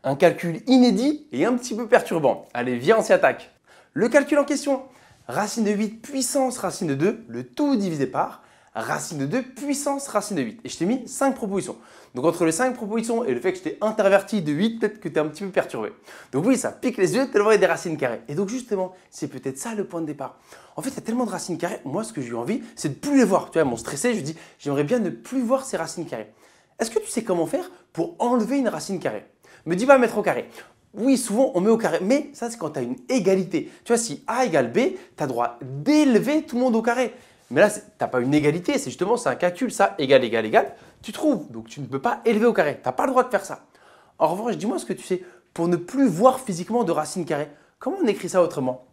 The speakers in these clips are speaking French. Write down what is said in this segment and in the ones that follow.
Un calcul inédit et un petit peu perturbant. Allez, viens, on s'y attaque. Le calcul en question. Racine de 8 puissance racine de 2, le tout divisé par racine de 2 puissance racine de 8. Et je t'ai mis 5 propositions. Donc entre les 5 propositions et le fait que je t'ai interverti de 8, peut-être que tu es un petit peu perturbé. Donc oui, ça pique les yeux tellement il y a des racines carrées. Et donc justement, c'est peut-être ça le point de départ. En fait, il y a tellement de racines carrées. Moi, ce que j'ai envie, c'est de plus les voir. Tu vois, mon stressé, je dis, j'aimerais bien ne plus voir ces racines carrées. Est-ce que tu sais comment faire pour enlever une racine carrée? Me dis pas mettre au carré. Oui, souvent on met au carré, mais ça c'est quand tu as une égalité. Tu vois, si A égale B, tu as droit d'élever tout le monde au carré. Mais là, tu n'as pas une égalité, c'est un calcul, ça égal, égal, égal, tu trouves. Donc tu ne peux pas élever au carré, tu n'as pas le droit de faire ça. En revanche, dis-moi ce que tu sais, pour ne plus voir physiquement de racine carrée, comment on écrit ça autrement?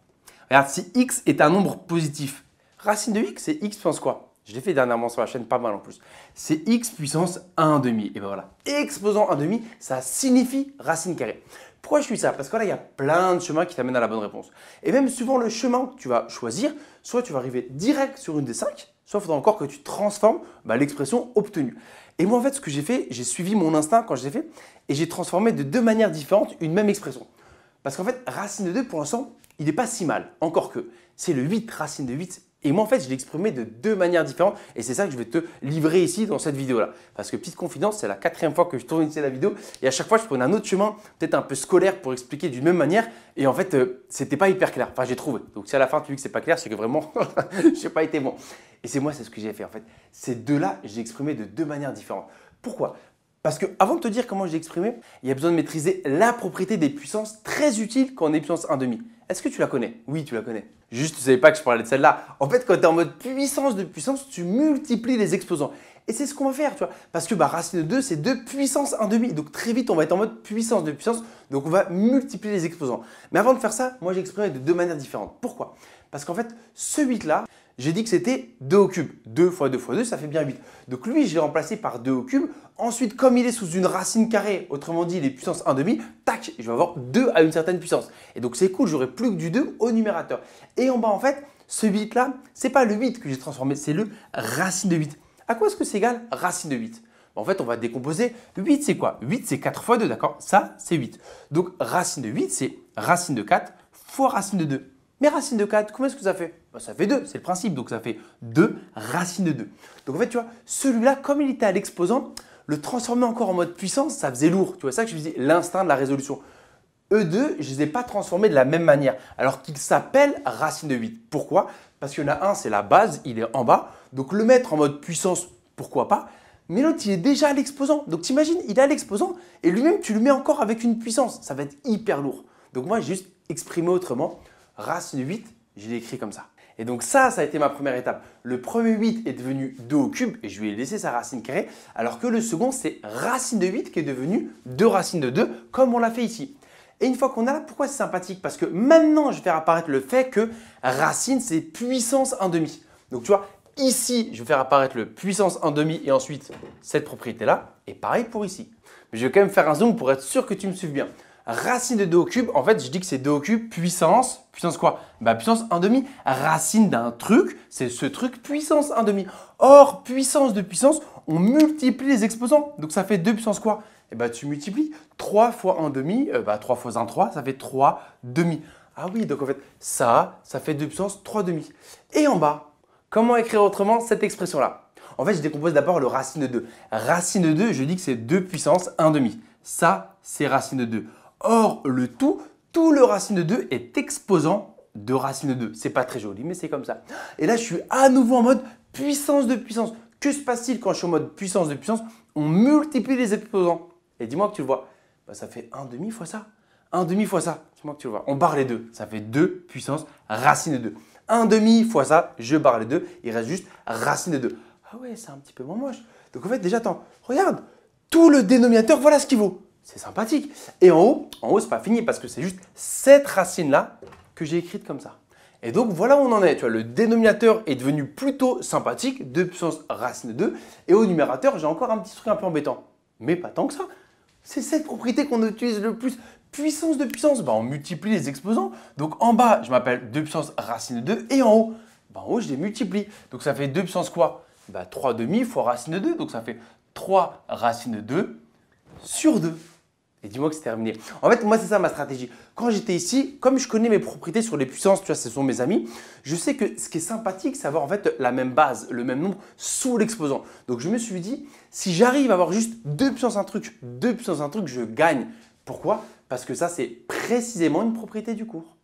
Regarde, si x est un nombre positif, racine de x, c'est x puissance quoi? Je l'ai fait dernièrement sur la chaîne, pas mal en plus. C'est x puissance 1,5. Et bien voilà, exposant 1,5, ça signifie racine carrée. Pourquoi je fais ça? Parce que là, il y a plein de chemins qui t'amènent à la bonne réponse. Et même suivant le chemin que tu vas choisir, soit tu vas arriver direct sur une des 5, soit il faudra encore que tu transformes l'expression obtenue. Et moi, en fait, ce que j'ai fait, j'ai suivi mon instinct quand je l'ai fait et j'ai transformé de deux manières différentes une même expression. Parce qu'en fait, racine de 2, pour l'instant, il n'est pas si mal. Encore que, c'est le 8, racine de 8. Et moi, en fait, je l'ai exprimé de deux manières différentes. Et c'est ça que je vais te livrer ici dans cette vidéo-là. Parce que petite confidence, c'est la 4e fois que je tourne ici la vidéo. Et à chaque fois, je prenais un autre chemin, peut-être un peu scolaire pour expliquer d'une même manière. Et en fait, c'était pas hyper clair. Enfin, j'ai trouvé. Donc, si à la fin, tu dis que c'est pas clair, c'est que vraiment, je n'ai pas été bon. Et c'est moi, c'est ce que j'ai fait en fait. Ces deux-là, j'ai exprimé de deux manières différentes. Pourquoi? Parce que avant de te dire comment je l'ai exprimé, il y a besoin de maîtriser la propriété des puissances très utile quand on est puissance 1,5. Est-ce que tu la connais? Oui, tu la connais. Juste, tu ne savais pas que je parlais de celle-là. En fait, quand tu es en mode puissance de puissance, tu multiplies les exposants. Et c'est ce qu'on va faire, tu vois. Parce que racine de 2, c'est 2 puissance 1,5. Donc très vite, on va être en mode puissance de puissance. Donc on va multiplier les exposants. Mais avant de faire ça, moi j'ai exprimé de deux manières différentes. Pourquoi? Parce qu'en fait, ce 8-là, j'ai dit que c'était 2 au cube. 2 fois 2 fois 2, ça fait bien 8. Donc lui, je l'ai remplacé par 2 au cube. Ensuite, comme il est sous une racine carrée, autrement dit, il est puissance 1,5, tac, je vais avoir 2 à une certaine puissance. Et donc c'est cool, j'aurai plus que du 2 au numérateur. Et en bas, en fait, ce 8-là, ce n'est pas le 8 que j'ai transformé, c'est le racine de 8. À quoi est-ce que c'est égal racine de 8? En fait, on va décomposer. 8, c'est quoi? 8, c'est 4 fois 2, d'accord? Ça, c'est 8. Donc, racine de 8, c'est racine de 4 fois racine de 2. Mais racine de 4, comment est-ce que ça fait? Ça fait 2, c'est le principe. Donc, ça fait 2 racine de 2. Donc, en fait, tu vois, celui-là, comme il était à l'exposant, le transformer encore en mode puissance, ça faisait lourd. Tu vois, ça que je disais, l'instinct de la résolution. E2, je ne les ai pas transformés de la même manière, alors qu'ils s'appellent racine de 8. Pourquoi? Parce qu'il y en a un, c'est la base, il est en bas. Donc, le mettre en mode puissance, pourquoi pas? Mais l'autre, il est déjà à l'exposant. Donc, t'imagines, il est à l'exposant et lui-même, tu le mets encore avec une puissance. Ça va être hyper lourd. Donc, moi, j'ai juste exprimé autrement. Racine de 8, je l'ai écrit comme ça. Et donc ça a été ma première étape. Le premier 8 est devenu 2 au cube et je lui ai laissé sa racine carrée, alors que le second, c'est racine de 8 qui est devenu 2 racines de 2, comme on l'a fait ici. Et une fois qu'on a là, pourquoi c'est sympathique? Parce que maintenant, je vais faire apparaître le fait que racine, c'est puissance 1,5. Donc tu vois, ici, je vais faire apparaître le puissance 1,5 et ensuite cette propriété-là. Et pareil pour ici. Mais je vais quand même faire un zoom pour être sûr que tu me suives bien. Racine de 2 au cube, en fait, je dis que c'est 2 au cube puissance quoi? Puissance 1,5. Racine d'un truc, c'est ce truc puissance 1,5. Or, puissance de puissance, on multiplie les exposants. Donc, ça fait 2 puissance quoi? Tu multiplies 3 fois 1,5, 3 fois 1, 3, ça fait 3 demi. Ah oui, donc en fait, ça fait 2 puissance 3 demi. Et en bas, comment écrire autrement cette expression-là? En fait, je décompose d'abord le racine de 2. Racine de 2, je dis que c'est 2 puissance 1,5. Ça, c'est racine de 2. Or, le tout le racine de 2 est exposant de racine de 2. C'est pas très joli, mais c'est comme ça. Et là, je suis à nouveau en mode puissance de puissance. Que se passe-t-il quand je suis en mode puissance de puissance? On multiplie les exposants. Et dis-moi que tu le vois. Ça fait 1,5 fois ça. 1,5 fois ça. Dis-moi que tu le vois. On barre les deux. Ça fait 2 puissance racine de 2. 1,5 fois ça, je barre les deux. Il reste juste racine de 2. Ah ouais, c'est un petit peu moins moche. Donc en fait, déjà, attends, regarde. Tout le dénominateur, voilà ce qu'il vaut. C'est sympathique. Et en haut, c'est pas fini parce que c'est juste cette racine-là que j'ai écrite comme ça. Et donc, voilà où on en est. Tu vois, le dénominateur est devenu plutôt sympathique, 2 puissance racine de 2. Et au numérateur, j'ai encore un petit truc un peu embêtant. Mais pas tant que ça. C'est cette propriété qu'on utilise le plus. Puissance de puissance, on multiplie les exposants. Donc, en bas, je m'appelle 2 puissance racine de 2. Et en haut, je les multiplie. Donc, ça fait 2 puissance quoi? 3 demi fois racine de 2. Donc, ça fait 3 racine de 2 sur 2. et dis-moi que c'est terminé. En fait, moi, c'est ça ma stratégie. Quand j'étais ici, comme je connais mes propriétés sur les puissances, tu vois, ce sont mes amis, je sais que ce qui est sympathique, c'est avoir en fait la même base, le même nombre sous l'exposant. Donc, je me suis dit, si j'arrive à avoir juste 2 puissance un truc, 2 puissance un truc, je gagne. Pourquoi? Parce que ça, c'est précisément une propriété du cours.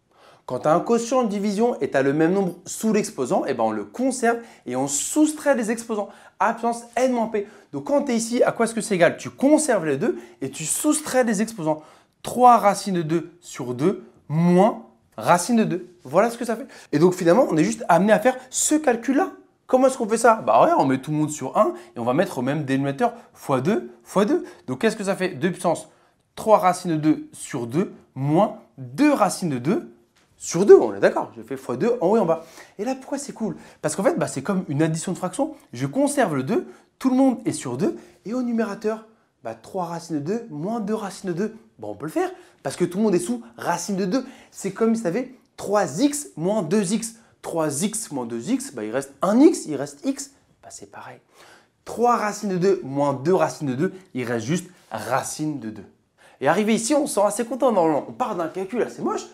Quand tu as un quotient de division et tu as le même nombre sous l'exposant, eh ben on le conserve et on soustrait les exposants à puissance n-p. Donc quand tu es ici, à quoi est-ce que c'est égal? Tu conserves les deux et tu soustrais les exposants. 3 racine de 2 sur 2 moins racine de 2. Voilà ce que ça fait. Et donc finalement, on est juste amené à faire ce calcul-là. Comment est-ce qu'on fait ça? Bah ouais, on met tout le monde sur 1 et on va mettre au même dénominateur fois 2 fois 2. Donc qu'est-ce que ça fait? 2 puissance 3 racine de 2 sur 2 moins 2 racines de 2 sur 2, on est d'accord, j'ai fait x2 en haut et en bas. Et là, pourquoi c'est cool? Parce qu'en fait, c'est comme une addition de fractions. Je conserve le 2, tout le monde est sur 2. Et au numérateur, 3 racines de 2 moins 2 racines de 2. On peut le faire parce que tout le monde est sous racine de 2. C'est comme si tu avais 3x moins 2x. 3x moins 2x, il reste 1x, il reste x. C'est pareil. 3 racines de 2 moins 2 racines de 2, il reste juste racine de 2. Et arrivé ici, on se sent assez content normalement. On part d'un calcul assez moche.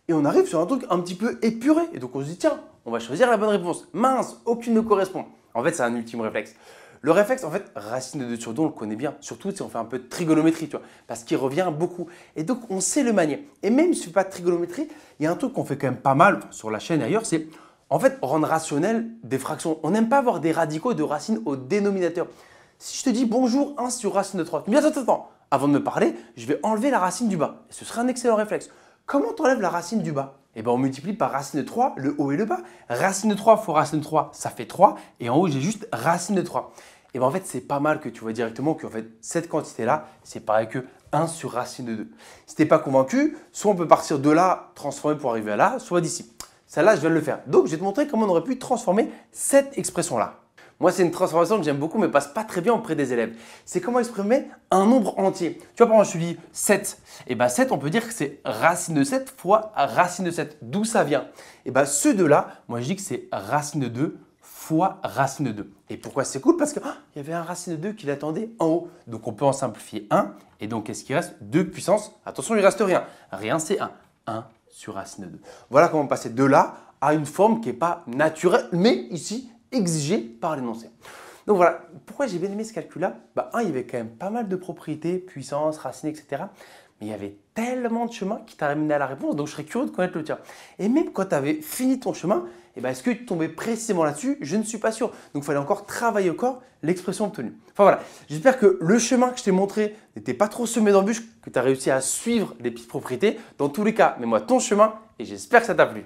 Et on arrive sur un truc un petit peu épuré. Et donc on se dit, tiens, on va choisir la bonne réponse. Mince, aucune ne correspond. En fait, c'est un ultime réflexe. Le réflexe, en fait, racine de 2 sur 2, on le connaît bien. Surtout si on fait un peu de trigonométrie, tu vois, parce qu'il revient beaucoup. Et donc, on sait le manier. Et même si on ne fait pas de trigonométrie, il y a un truc qu'on fait quand même pas mal sur la chaîne et ailleurs, c'est en fait rendre rationnel des fractions. On n'aime pas avoir des radicaux de racines au dénominateur. Si je te dis bonjour 1 sur racine de 3, tu me dis attends, avant de me parler, je vais enlever la racine du bas. Et ce serait un excellent réflexe. Comment tu enlèves la racine du bas? On multiplie par racine de 3, le haut et le bas. Racine de 3 fois racine de 3, ça fait 3. Et en haut, j'ai juste racine de 3. En fait, c'est pas mal que tu vois directement que cette quantité-là, c'est pareil que 1 sur racine de 2. Si tu n'es pas convaincu, soit on peut partir de là, transformer pour arriver à là, soit d'ici. Celle-là, je viens de le faire. Donc, je vais te montrer comment on aurait pu transformer cette expression-là. Moi, c'est une transformation que j'aime beaucoup, mais passe pas très bien auprès des élèves. C'est comment exprimer un nombre entier. Tu vois, par exemple, je te dis 7. 7, on peut dire que c'est racine de 7 fois racine de 7. D'où ça vient? Ce 2-là, moi, je dis que c'est racine de 2 fois racine de 2. Et pourquoi c'est cool? Parce qu'il y avait un racine de 2 qui l'attendait en haut. Donc, on peut en simplifier 1. Et donc, qu'est-ce qui reste? 2 puissance. Attention, il ne reste rien. Rien, c'est 1. 1 sur racine de 2. Voilà comment passer de là à une forme qui n'est pas naturelle, mais ici, exigé par l'énoncé. Donc voilà, pourquoi j'ai bien aimé ce calcul-là? Il y avait quand même pas mal de propriétés, puissance, racine, etc. Mais il y avait tellement de chemins qui t'a amené à la réponse, donc je serais curieux de connaître le tien. Et même quand tu avais fini ton chemin, est-ce que tu tombais précisément là-dessus? Je ne suis pas sûr. Donc il fallait encore travailler encore l'expression obtenue. Enfin voilà, j'espère que le chemin que je t'ai montré n'était pas trop semé d'embûches, que tu as réussi à suivre les petites propriétés. Dans tous les cas, mets-moi ton chemin et j'espère que ça t'a plu.